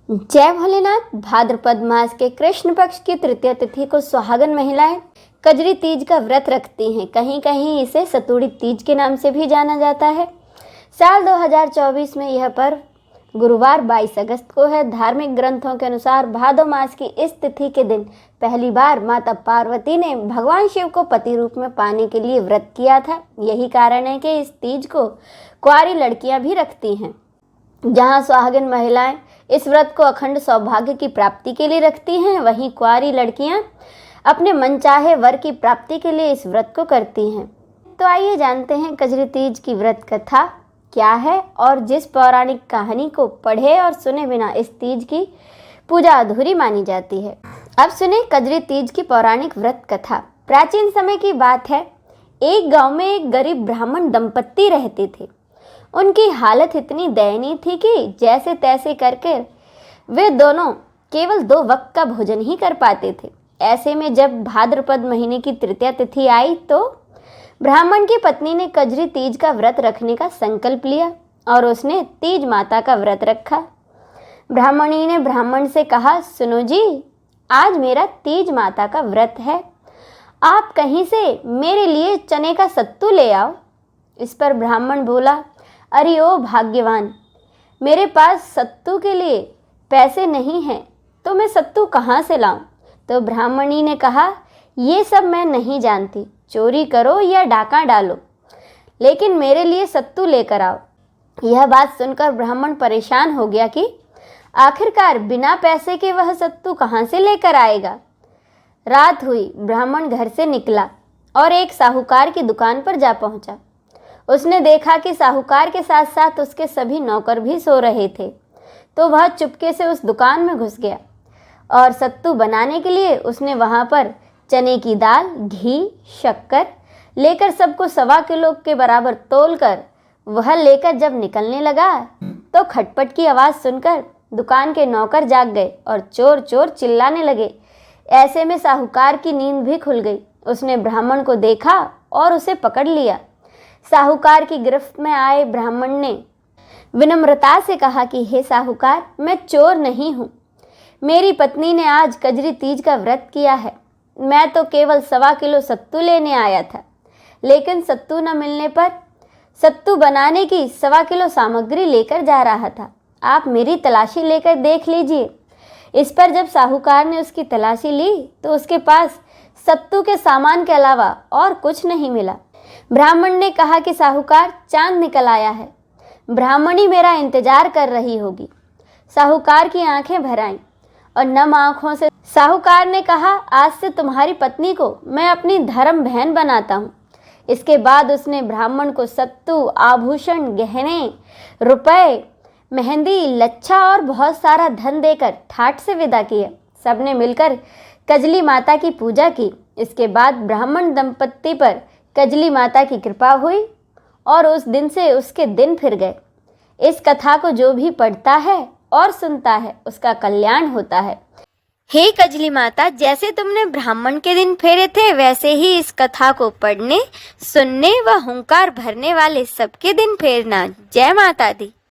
जय भोलेनाथ। भाद्रपद मास के कृष्ण पक्ष की तृतीय तिथि को सुहागन महिलाएं कजरी तीज का व्रत रखती हैं। कहीं कहीं इसे सतुड़ी तीज के नाम से भी जाना जाता है। साल 2024 में यह पर्व गुरुवार 22 अगस्त को है। धार्मिक ग्रंथों के अनुसार भादो मास की इस तिथि के दिन पहली बार माता पार्वती ने भगवान शिव को पति रूप में पाने के लिए व्रत किया था। यही कारण है कि इस तीज को कुंवारी लड़कियां भी रखती हैं। जहां सुहागिन महिलाएं इस व्रत को अखंड सौभाग्य की प्राप्ति के लिए रखती हैं, वहीं कुंवारी लड़कियां अपने मनचाहे वर की प्राप्ति के लिए इस व्रत को करती हैं। तो आइए जानते हैं कजरी तीज की व्रत कथा क्या है और जिस पौराणिक कहानी को पढ़े और सुने बिना इस तीज की पूजा अधूरी मानी जाती है। अब सुने कजरी तीज की पौराणिक व्रत कथा। प्राचीन समय की बात है। एक गांव में एक गरीब ब्राह्मण दंपत्ति रहते थे। उनकी हालत इतनी दयनीय थी कि जैसे तैसे करके वे दोनों केवल 2 वक्त का भोजन ही कर पाते थे। ऐसे में जब भाद्रपद महीने की तृतीया तिथि आई तो ब्राह्मण की पत्नी ने कजरी तीज का व्रत रखने का संकल्प लिया और उसने तीज माता का व्रत रखा। ब्राह्मणी ने ब्राह्मण से कहा, सुनो जी, आज मेरा तीज माता का व्रत है, आप कहीं से मेरे लिए चने का सत्तू ले आओ। इस पर ब्राह्मण बोला, अरे ओ भाग्यवान, मेरे पास सत्तू के लिए पैसे नहीं हैं, तो मैं सत्तू कहाँ से लाऊं? तो ब्राह्मणी ने कहा, ये सब मैं नहीं जानती, चोरी करो या डाका डालो, लेकिन मेरे लिए सत्तू लेकर आओ। यह बात सुनकर ब्राह्मण परेशान हो गया कि आखिरकार बिना पैसे के वह सत्तू कहाँ से लेकर आएगा। रात हुई, ब्राह्मण घर से निकला और एक साहूकार की दुकान पर जा पहुंचा। उसने देखा कि साहूकार के साथ साथ उसके सभी नौकर भी सो रहे थे, तो वह चुपके से उस दुकान में घुस गया और सत्तू बनाने के लिए उसने वहां पर चने की दाल, घी, शक्कर लेकर सबको 1.25 किलो के बराबर तोलकर वह लेकर जब निकलने लगा तो खटपट की आवाज़ सुनकर दुकान के नौकर जाग गए और चोर चोर चिल्लाने लगे। ऐसे में साहूकार की नींद भी खुल गई। उसने ब्राह्मण को देखा और उसे पकड़ लिया। साहूकार की गिरफ्त में आए ब्राह्मण ने विनम्रता से कहा कि हे साहूकार, मैं चोर नहीं हूँ, मेरी पत्नी ने आज कजरी तीज का व्रत किया है। मैं तो केवल 1.25 किलो सत्तू लेने आया था, लेकिन सत्तू न मिलने पर सत्तू बनाने की 1.25 किलो सामग्री लेकर जा रहा था। आप मेरी तलाशी लेकर देख लीजिए। इस पर जब साहूकार ने उसकी तलाशी ली तो उसके पास सत्तू के सामान के अलावा और कुछ नहीं मिला। ब्राह्मण ने कहा कि साहूकार, चांद निकल आया है, ब्राह्मणी मेरा इंतजार कर रही होगी। साहूकार की आंखें भर आईं और नम आंखों से साहूकार ने कहा, आज से तुम्हारी पत्नी को मैं अपनी धर्म बहन बनाता हूँ। इसके बाद उसने ब्राह्मण को सत्तू, आभूषण, गहने, रुपए, मेहंदी, लच्छा और बहुत सारा धन देकर ठाठ से विदा किया। सबने मिलकर कजली माता की पूजा की। इसके बाद ब्राह्मण दंपत्ति पर कजली माता की कृपा हुई और उस दिन से उसके दिन फिर गए। इस कथा को जो भी पढ़ता है और सुनता है उसका कल्याण होता है। हे कजली माता, जैसे तुमने ब्राह्मण के दिन फेरे थे, वैसे ही इस कथा को पढ़ने, सुनने व हुंकार भरने वाले सबके दिन फेरना। जय माता दी।